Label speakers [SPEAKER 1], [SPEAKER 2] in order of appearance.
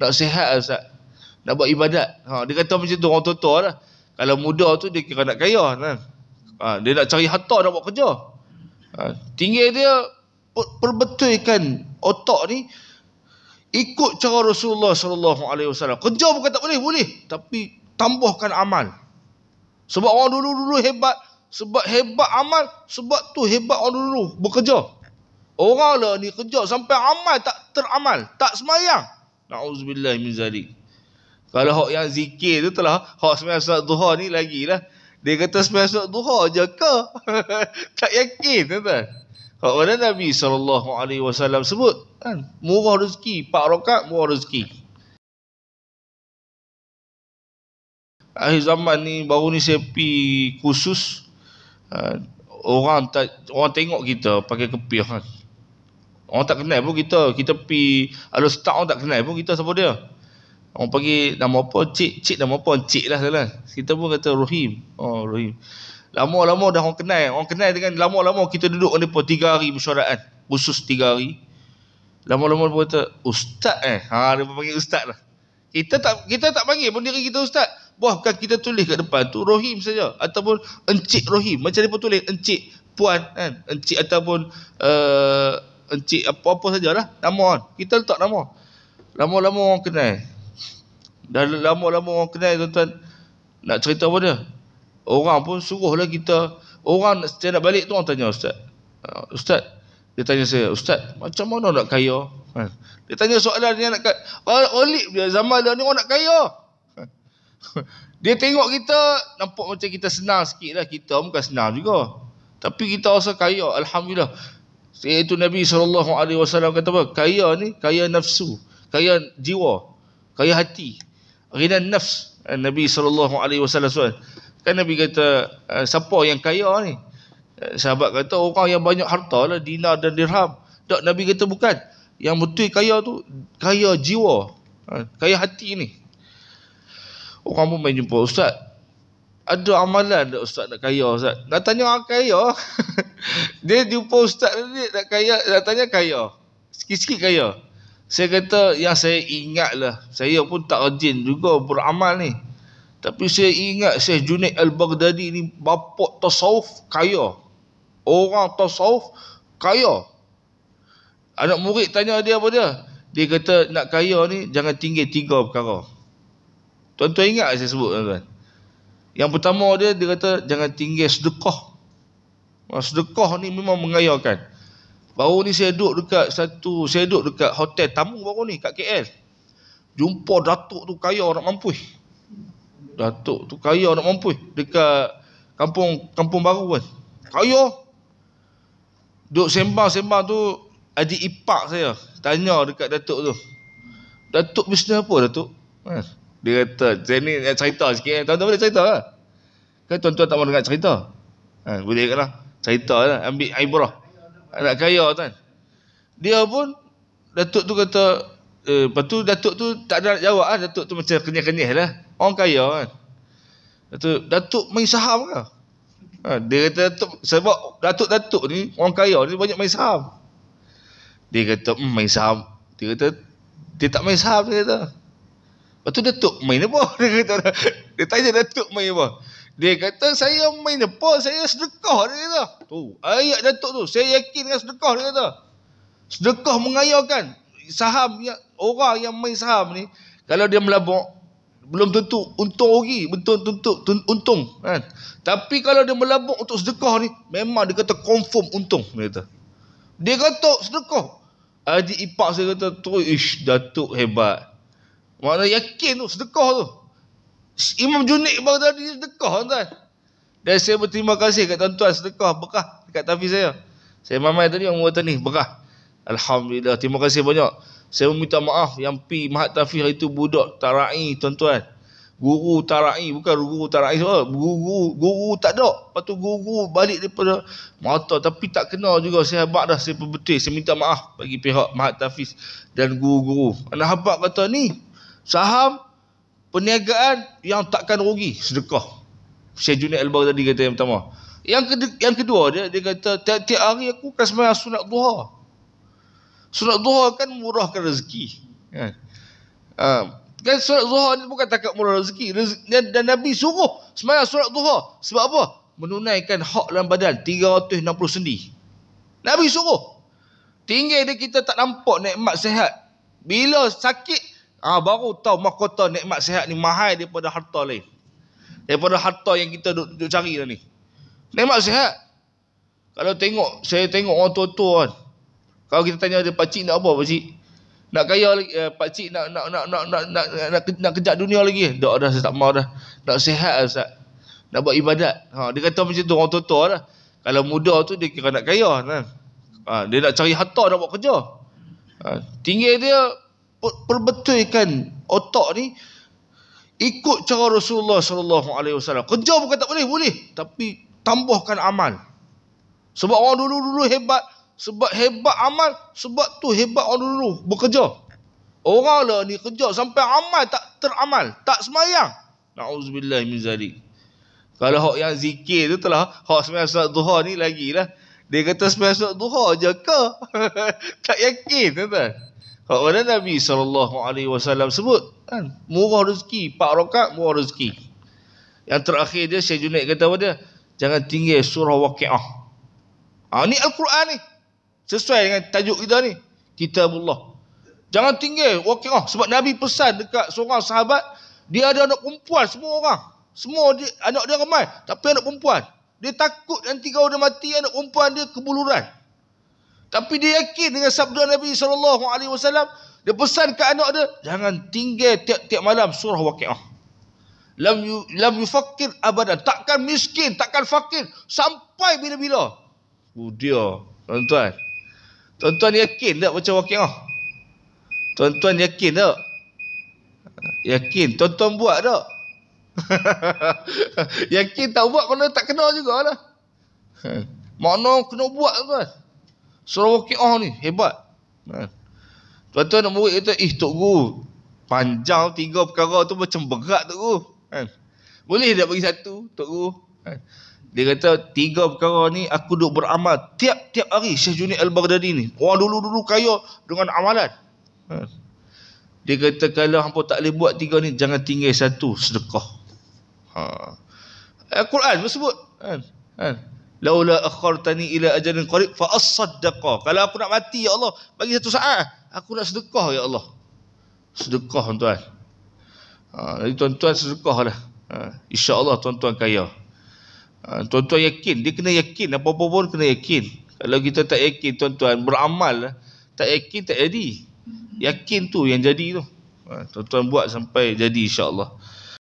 [SPEAKER 1] Nak sihat Ustaz, nak buat ibadat. Dia kata macam tu orang tua lah. Kalau muda tu dia kira nak kaya kan. Dia nak cari harta, nak buat kerja. Tinggal dia perbetulkan otak ni ikut cara Rasulullah sallallahu alaihi wasallam. Kerja bukan tak boleh, boleh, tapi tambahkan amal. Sebab orang dulu hebat, sebab hebat amal, sebab tu hebat orang dulu bekerja. Orang lah ni kerja sampai amal tak teramal, tak semayang. Na'udzubillah min zalik. Kalau hak yang zikir tu telah, hak sembahyang solat duha ni lagilah. Dia kata sembahyang solat duha je ke? Tak yakin tuan-tuan. Hak mana Nabi SAW sebut kan, murah rezeki, 4 rakaat murah rezeki. Akhir zaman ni, baru ni saya pergi khusus, orang tengok kita pakai kepih kan. Orang tak kenal pun kita pergi, ada staff orang tak kenal pun kita siapa dia. Orang panggil nama apa, cik nama apa, cik lah salah. Kita pun kata Rohim. Oh Rohim. Lama-lama dah orang kenal dengan lama-lama kita duduk dengan mereka 3 hari mesyuaratan, khusus 3 hari. Lama-lama dia kata ustaz dia panggil ustaz lah. Kita tak panggil pun diri kita ustaz. Bahkan kita tulis kat depan tu Rohim saja, ataupun encik Rohim. Macam dia pun tulis encik puan kan, encik ataupun encik apa-apa sajalah nama kan. Kita letak nama. Lama-lama orang kenal. Dan lama-lama orang kenal tuan-tuan, nak cerita apa dia? Orang pun suruhlah kita. Orang saya nak balik tu orang tanya ustaz. Ustaz, dia tanya saya, ustaz, macam mana nak kaya? Dia tanya soalan dia nak kaya. Olip dia zaman dia ni orang nak kaya. Dia tengok kita nampak macam kita senang sikit lah. Kita bukan senang juga, tapi kita rasa kaya. Alhamdulillah. Iaitu Nabi SAW kata apa? Kaya ni, kaya nafsu, kaya jiwa, kaya hati, ghina nafs. Nabi SAW kan Nabi kata, siapa yang kaya ni? Sahabat kata orang yang banyak harta lah, dinar dan dirham. Tak, Nabi kata bukan. Yang betul kaya tu kaya jiwa, kaya hati ni. Orang pun main jumpa, ustaz, ada amalan tak ustaz nak kaya ustaz? Nak tanya orang kaya. Dia jumpa ustaz ni nak kaya, nak tanya kaya, sikit-sikit kaya. Saya kata yang saya ingat lah, saya pun tak rajin juga beramal ni, tapi saya ingat Syekh Junaid Al-Baghdadi ni bapak tasawuf kaya. Orang tasawuf kaya. Anak murid tanya dia apa dia? Dia kata nak kaya ni jangan tinggal 3 perkara. Tuan-tuan ingat saya sebut tuan-tuan. Yang pertama dia kata jangan tinggal sedekah. Sedekah ni memang mengayakan. Baru ni saya duduk dekat hotel tamu baru ni kat KL. Jumpa datuk tu kaya nak mampus. Datuk tu kaya nak mampus dekat kampung baru kan. Kaya. Duk sembang-sembang tu, adik ipar saya tanya dekat datuk tu, datuk bisnes apa datuk? Dia kata, saya ni nak cerita sikit. Tuan-tuan boleh cerita lah kan? Tuan-tuan tak mahu dengar cerita? Boleh kan lah, cerita lah, ambil ibrah. Nak kaya kan. Dia pun, datuk tu kata, lepas tu datuk tu tak ada nak jawab lah. Datuk tu macam kenyah-kenyah lah, orang kaya kan. Datuk main saham ke? Dia kata sebab datuk-datuk ni, orang kaya ni banyak main saham. Dia kata main saham. Dia kata dia tak main saham. Dia kata, lepas tu datuk main apa? Dia tanya datuk main apa? Dia kata saya main apa? Saya sedekah. Dia kata tu ayat datuk tu, saya yakin dengan sedekah. Dia kata sedekah mengayakan. Saham yang, orang yang main saham ni, kalau dia melabuk belum tentu untung rugi, betul tentu untung kan. Tapi kalau dia melabuk untuk sedekah ni, memang dia kata confirm untung. Dia kata sedekah. Adik ipar saya kata tu, ish, datuk hebat. Makna yakin tu sedekah tu. Imam Junaid Baghdadi sedekah tuan. Dan saya berterima kasih kat tuan-tuan, sedekah berkah dekat tafi saya. Saya mamai tadi orang kata ni berkah. Alhamdulillah, terima kasih banyak. Saya meminta maaf yang pi Mahat Tahfiz hari tu budak tarai tuan-tuan. Guru tarai, bukan guru tarai semua. Guru tak ada. Lepas tu guru balik daripada mata, tapi tak kenal juga. Saya habaq dah, saya perbetul. Saya minta maaf bagi pihak Mahat Tahfiz dan guru-guru. Anak habaq kata ni saham perniagaan yang takkan rugi, sedekah. Syekh Junaid Al-Baghdadi kata yang pertama. Yang kedua dia kata tiap-tiap hari aku akan sembahyang sunat duha. Sunat duha kan murahkan rezeki kan? Kan solat zuhur ni bukan takat murah rezeki. Dan Nabi suruh sembahyang solat zuhur. Sebab apa? Menunaikan hak dalam badan 360 sendi. Nabi suruh. Tinggal dia kita tak nampak nikmat sihat. Bila sakit, baru tahu mahkota nikmat sihat ni mahal daripada harta lain. Daripada harta yang kita duk cari dah ni. Nikmat sihat. Kalau saya tengok orang tua-tua kan. Kalau kita tanya dia, pakcik nak apa pakcik? Nak kaya lagi, pakcik nak kejap dunia lagi. Tak dah, saya tak mahu dah. Nak sihat lah Ustaz. Nak buat ibadat. Dia kata macam tu orang tua-tua lah. Kalau muda tu dia kira nak kaya kan. Dia nak cari harta, nak buat kerja. Tinggal dia perbetulkan otak ni ikut cara Rasulullah SAW. Kerja bukan tak boleh, boleh. Tapi tambahkan amal. Sebab orang dulu-dulu hebat. Sebab hebat amal. Sebab tu hebat orang dulu bekerja. Orang lah ni kerja sampai amal tak teramal. Tak semayang. Na'udzubillah min zalik. Kalau hak yang zikir tu telah, hak sembahyang solat duha ni lagi lah. Dia kata sembahyang solat duha je ke? Tak yakin tuan-tuan. Hak mana Nabi SAW sebut kan, murah rezeki, 4 rakaat murah rezeki. Yang terakhir dia Syekh Junaid kata apa dia? Jangan tinggal surah Waqiah. Ni Al-Quran ni. Sesuai dengan tajuk kita ni. Kitabullah. Jangan tinggal Waqiah. Sebab Nabi pesan dekat seorang sahabat, dia ada anak perempuan semua orang. Semua dia, anak dia ramai. Tapi anak perempuan. Dia takut nanti kalau dia mati, anak perempuan dia kebuluran. Tapi dia yakin dengan sabda Nabi SAW. Dia pesan ke anak dia, jangan tinggal tiap-tiap malam surah Waqiah. Lam yufakir abadan. Takkan miskin, takkan fakir. Sampai bila-bila. Dia, tuan-tuan. Tuan-tuan yakin tak baca Waqiah? Tuan-tuan yakin tak? Yakin. Tuan-tuan buat tak? Yakin tak buat, mana tak kena jugalah. Makna kena buat tuan. Surah Waqiah ni hebat. Tuan-tuan nak murid kata, Tok Guru, panjang 3 perkara tu macam berat Tok Guru. Boleh tak bagi satu Tok Guru? Dia kata 3 perkara ni aku duk beramal tiap-tiap hari. Syekh Junaid Al-Baghdadi ni, orang dulu-dulu kaya dengan amalan. Dia kata kalau hampa tak boleh buat 3 ni, jangan tinggal satu, sedekah. Al-Quran bersebut laula akhartani ila ajalin qarib fa as-saddaqa. Kalau aku nak mati ya Allah, bagi satu saat aku nak sedekah ya Allah. Sedekah tuan-tuan. Jadi tuan-tuan sedekahlah. Insya-Allah tuan-tuan kaya. Tuan-tuan yakin, dia kena yakin, apa-apa pun kena yakin. Kalau kita tak yakin tuan-tuan, beramal tak yakin tak jadi. Yakin tu yang jadi tu. Tuan-tuan buat sampai jadi insya-Allah.